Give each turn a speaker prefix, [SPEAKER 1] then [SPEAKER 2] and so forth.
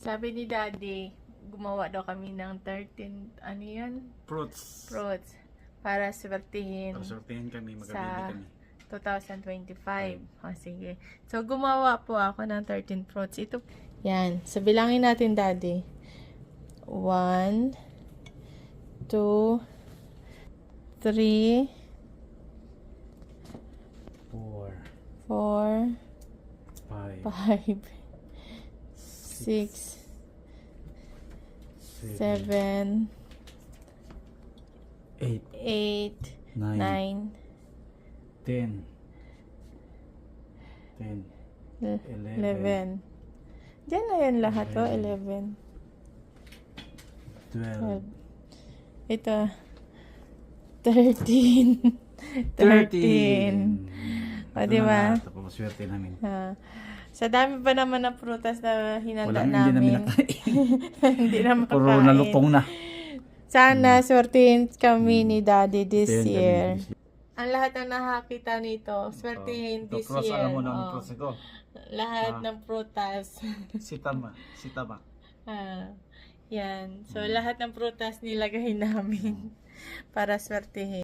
[SPEAKER 1] Sabi ni Daddy, gumawa daw kami ng 13, ano yun?
[SPEAKER 2] Fruits.
[SPEAKER 1] Fruits. Para swertihin
[SPEAKER 2] Sortihin kami,
[SPEAKER 1] sa
[SPEAKER 2] magabili kami.
[SPEAKER 1] 2025. O, sige. So, gumawa po ako ng 13 fruits. Ito, yan. So, bilangin natin, Daddy. 1, 2, 3,
[SPEAKER 2] 4,
[SPEAKER 1] 4,
[SPEAKER 2] 5,
[SPEAKER 1] 5, 6, 7,
[SPEAKER 2] 8,
[SPEAKER 1] 8,
[SPEAKER 2] 9,
[SPEAKER 1] 9,
[SPEAKER 2] 10,
[SPEAKER 1] 11. Diyan na yan lahat, oh. 11.
[SPEAKER 2] 12,
[SPEAKER 1] Ito. 13. 13. O, di ba?
[SPEAKER 2] Ito po, swerte namin.
[SPEAKER 1] Sa dami pa naman ng prutas na hinanda
[SPEAKER 2] Walang hindi namin
[SPEAKER 1] namin. Hindi na makakain.
[SPEAKER 2] Puro nalupong na.
[SPEAKER 1] Sana swertihin kami ni Daddy this
[SPEAKER 2] Swertihin kami
[SPEAKER 1] year.
[SPEAKER 2] this year.
[SPEAKER 1] Ang lahat na nakakita nito, swertihin
[SPEAKER 2] Ito,
[SPEAKER 1] this
[SPEAKER 2] pros,
[SPEAKER 1] year.
[SPEAKER 2] alam mo na ang
[SPEAKER 1] Oh.
[SPEAKER 2] pros ito.
[SPEAKER 1] Lahat ng prutas.
[SPEAKER 2] Sitama. Sitama.
[SPEAKER 1] Yan. So, lahat ng prutas nilagay namin para swertihin.